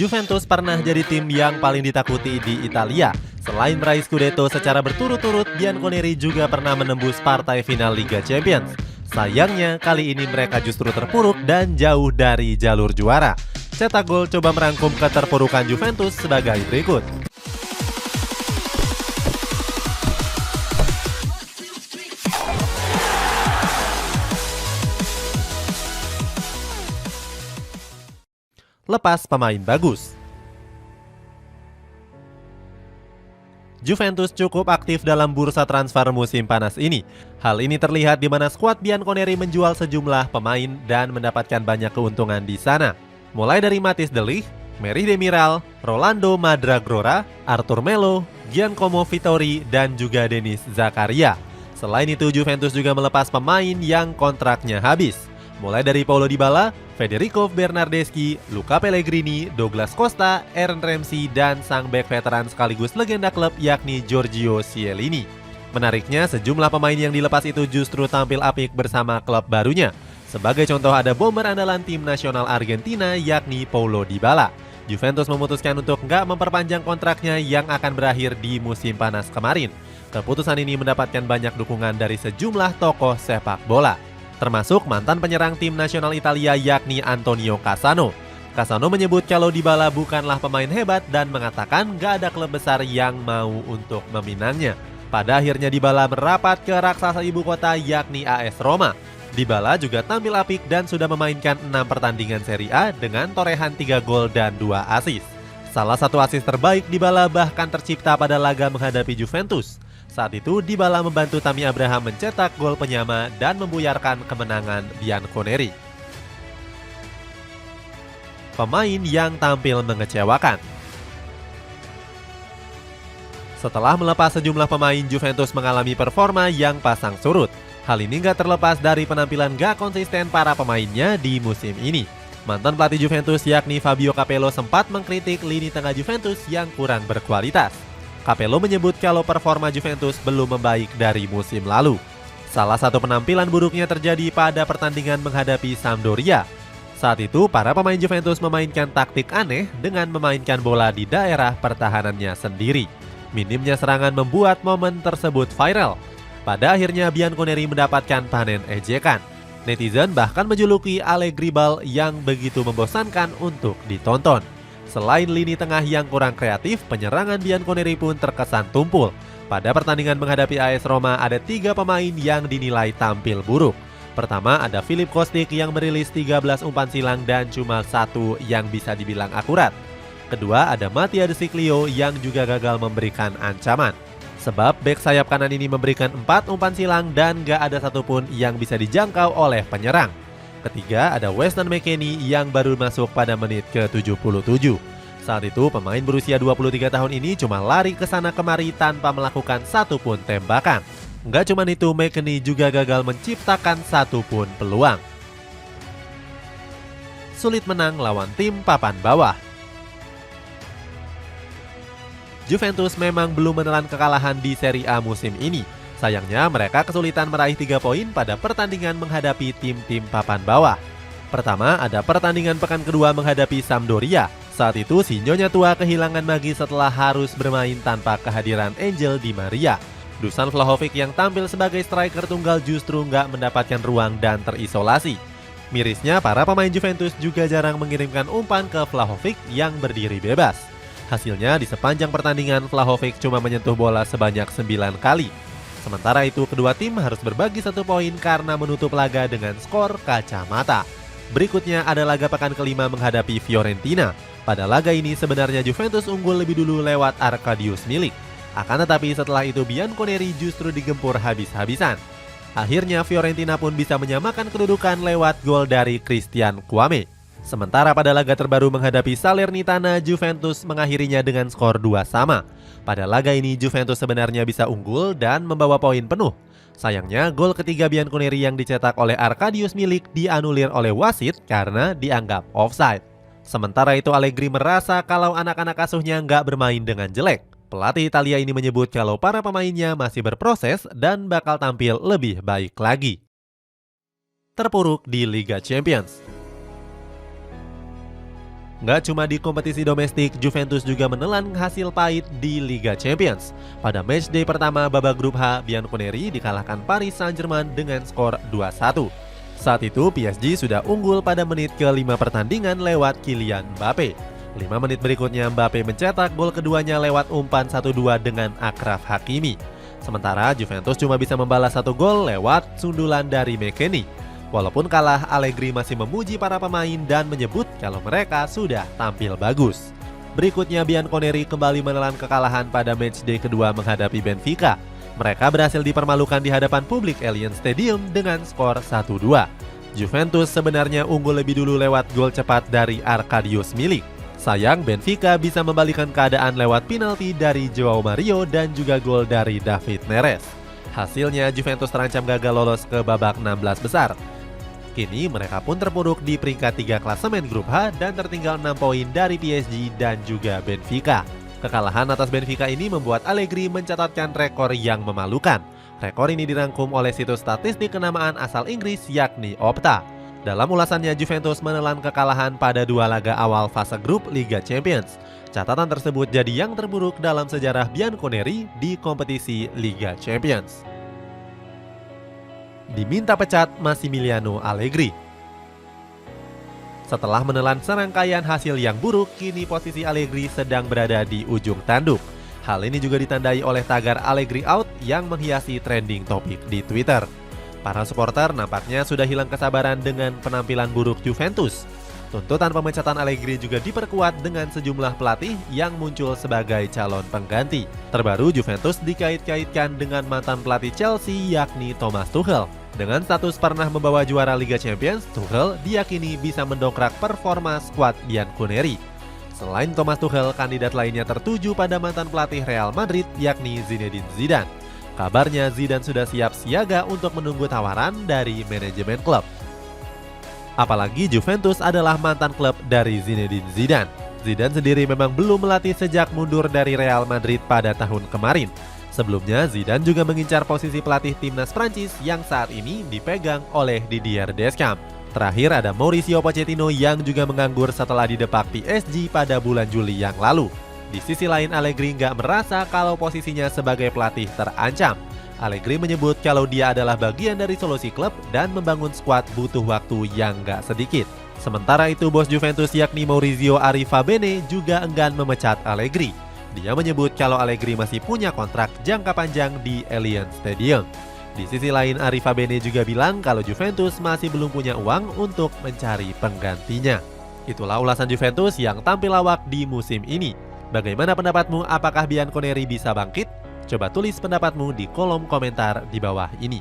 Juventus pernah jadi tim yang paling ditakuti di Italia. Selain meraih Scudetto secara berturut-turut, Bianconeri juga pernah menembus partai final Liga Champions. Sayangnya, kali ini mereka justru terpuruk dan jauh dari jalur juara. Cetak Gol coba merangkum keterpurukan Juventus sebagai berikut. Lepas pemain bagus. Juventus cukup aktif dalam bursa transfer musim panas ini. Hal ini terlihat di mana skuad Bianconeri menjual sejumlah pemain dan mendapatkan banyak keuntungan di sana. Mulai dari Mathis De Ligt, Merih Demiral, Rolando Madragora, Arthur Melo, Giacomo Vittori, dan juga Denis Zakaria. Selain itu, Juventus juga melepas pemain yang kontraknya habis. Mulai dari Paulo Dybala, Federico Bernardeschi, Luca Pellegrini, Douglas Costa, Aaron Ramsey, dan sang bek veteran sekaligus legenda klub yakni Giorgio Chiellini. Menariknya, sejumlah pemain yang dilepas itu justru tampil apik bersama klub barunya. Sebagai contoh ada bomber andalan tim nasional Argentina yakni Paulo Dybala. Juventus memutuskan untuk nggak memperpanjang kontraknya yang akan berakhir di musim panas kemarin. Keputusan ini mendapatkan banyak dukungan dari sejumlah tokoh sepak bola, termasuk mantan penyerang tim nasional Italia yakni Antonio Cassano. Cassano menyebut kalau Dybala bukanlah pemain hebat dan mengatakan gak ada klub besar yang mau untuk meminangnya. Pada akhirnya Dybala merapat ke raksasa ibu kota yakni AS Roma. Dybala juga tampil apik dan sudah memainkan 6 pertandingan Serie A dengan torehan 3 gol dan 2 assist. Salah satu assist terbaik Dybala bahkan tercipta pada laga menghadapi Juventus. Saat itu, Dybala membantu Tammy Abraham mencetak gol penyama dan membuyarkan kemenangan Bianconeri. Pemain yang tampil mengecewakan. Setelah melepas sejumlah pemain, Juventus mengalami performa yang pasang surut. Hal ini gak terlepas dari penampilan gak konsisten para pemainnya di musim ini. Mantan pelatih Juventus yakni Fabio Capello sempat mengkritik lini tengah Juventus yang kurang berkualitas. Capello menyebut kalau performa Juventus belum membaik dari musim lalu. Salah satu penampilan buruknya terjadi pada pertandingan menghadapi Sampdoria. Saat itu, para pemain Juventus memainkan taktik aneh dengan memainkan bola di daerah pertahanannya sendiri. Minimnya serangan membuat momen tersebut viral. Pada akhirnya Bianconeri mendapatkan panen ejekan. Netizen bahkan menjuluki Allegri Ball yang begitu membosankan untuk ditonton. Selain lini tengah yang kurang kreatif, penyerangan Bianconeri pun terkesan tumpul. Pada pertandingan menghadapi AS Roma ada 3 pemain yang dinilai tampil buruk. Pertama ada Filip Kostic yang merilis 13 umpan silang dan cuma 1 yang bisa dibilang akurat. Kedua ada Mattia De Sciglio yang juga gagal memberikan ancaman. Sebab bek sayap kanan ini memberikan 4 umpan silang dan gak ada satupun yang bisa dijangkau oleh penyerang. Ketiga ada Weston McKennie yang baru masuk pada menit ke-77. Saat itu pemain berusia 23 tahun ini cuma lari ke sana kemari tanpa melakukan satupun tembakan. Nggak cuma itu, McKennie juga gagal menciptakan satupun peluang. Sulit menang lawan tim papan bawah. Juventus memang belum menelan kekalahan di Serie A musim ini. Sayangnya mereka kesulitan meraih 3 poin pada pertandingan menghadapi tim-tim papan bawah. Pertama ada pertandingan pekan kedua menghadapi Sampdoria. Saat itu si Nyonya tua kehilangan magi setelah harus bermain tanpa kehadiran Angel Di Maria. Dusan Vlahovic yang tampil sebagai striker tunggal justru nggak mendapatkan ruang dan terisolasi. Mirisnya para pemain Juventus juga jarang mengirimkan umpan ke Vlahovic yang berdiri bebas. Hasilnya di sepanjang pertandingan Vlahovic cuma menyentuh bola sebanyak 9 kali. Sementara itu kedua tim harus berbagi 1 poin karena menutup laga dengan skor kacamata. Berikutnya ada laga pekan kelima menghadapi Fiorentina. Pada laga ini sebenarnya Juventus unggul lebih dulu lewat Arkadiusz Milik. Akan tetapi setelah itu Bianconeri justru digempur habis-habisan. Akhirnya Fiorentina pun bisa menyamakan kedudukan lewat gol dari Christian Kouame. Sementara pada laga terbaru menghadapi Salernitana, Juventus mengakhirinya dengan skor 2-2. Pada laga ini Juventus sebenarnya bisa unggul dan membawa poin penuh. Sayangnya gol ketiga Bianconeri yang dicetak oleh Arkadiusz Milik dianulir oleh wasit karena dianggap offside. Sementara itu Allegri merasa kalau anak-anak asuhnya nggak bermain dengan jelek. Pelatih Italia ini menyebut kalau para pemainnya masih berproses dan bakal tampil lebih baik lagi. Terpuruk di Liga Champions. Nggak cuma di kompetisi domestik, Juventus juga menelan hasil pahit di Liga Champions. Pada matchday pertama babak grup H, Bianconeri dikalahkan Paris Saint-Germain dengan skor 2-1. Saat itu PSG sudah unggul pada menit ke-5 pertandingan lewat Kylian Mbappe. 5 menit berikutnya Mbappe mencetak gol keduanya lewat umpan 1-2 dengan Achraf Hakimi. Sementara Juventus cuma bisa membalas 1 gol lewat sundulan dari McKennie. Walaupun kalah, Allegri masih memuji para pemain dan menyebut kalau mereka sudah tampil bagus. Berikutnya Bianconeri kembali menelan kekalahan pada matchday kedua menghadapi Benfica. Mereka berhasil dipermalukan di hadapan publik Allianz Stadium dengan skor 1-2. Juventus sebenarnya unggul lebih dulu lewat gol cepat dari Arkadiusz Milik. Sayang, Benfica bisa membalikan keadaan lewat penalti dari Joao Mario dan juga gol dari David Neres. Hasilnya Juventus terancam gagal lolos ke babak 16 besar. Kini mereka pun terpuruk di peringkat 3 klasemen grup H dan tertinggal 6 poin dari PSG dan juga Benfica. Kekalahan atas Benfica ini membuat Allegri mencatatkan rekor yang memalukan. Rekor ini dirangkum oleh situs statistik kenamaan asal Inggris yakni Opta. Dalam ulasannya, Juventus menelan kekalahan pada 2 laga awal fase grup Liga Champions. Catatan tersebut jadi yang terburuk dalam sejarah Bianconeri di kompetisi Liga Champions. Diminta pecat Massimiliano Allegri. Setelah menelan serangkaian hasil yang buruk, kini posisi Allegri sedang berada di ujung tanduk. Hal ini juga ditandai oleh tagar Allegri out yang menghiasi trending topik di Twitter. Para supporter nampaknya sudah hilang kesabaran dengan penampilan buruk Juventus. Tuntutan pemecatan Allegri juga diperkuat dengan sejumlah pelatih yang muncul sebagai calon pengganti. Terbaru, Juventus dikait-kaitkan dengan mantan pelatih Chelsea yakni Thomas Tuchel. Dengan status pernah membawa juara Liga Champions, Tuchel diyakini bisa mendongkrak performa skuad Bianconeri. Selain Thomas Tuchel, kandidat lainnya tertuju pada mantan pelatih Real Madrid yakni Zinedine Zidane. Kabarnya Zidane sudah siap siaga untuk menunggu tawaran dari manajemen klub. Apalagi Juventus adalah mantan klub dari Zinedine Zidane. Zidane sendiri memang belum melatih sejak mundur dari Real Madrid pada tahun kemarin. Sebelumnya, Zidane juga mengincar posisi pelatih timnas Prancis yang saat ini dipegang oleh Didier Deschamps. Terakhir ada Mauricio Pochettino yang juga menganggur setelah didepak PSG pada bulan Juli yang lalu. Di sisi lain, Allegri nggak merasa kalau posisinya sebagai pelatih terancam. Allegri menyebut kalau dia adalah bagian dari solusi klub dan membangun skuad butuh waktu yang nggak sedikit. Sementara itu, bos Juventus yakni Maurizio Arrivabene juga enggan memecat Allegri. Dia menyebut kalau Allegri masih punya kontrak jangka panjang di Allianz Stadium. Di sisi lain, Arrivabene juga bilang kalau Juventus masih belum punya uang untuk mencari penggantinya. Itulah ulasan Juventus yang tampil lawak di musim ini. Bagaimana pendapatmu? Apakah Bianconeri bisa bangkit? Coba tulis pendapatmu di kolom komentar di bawah ini.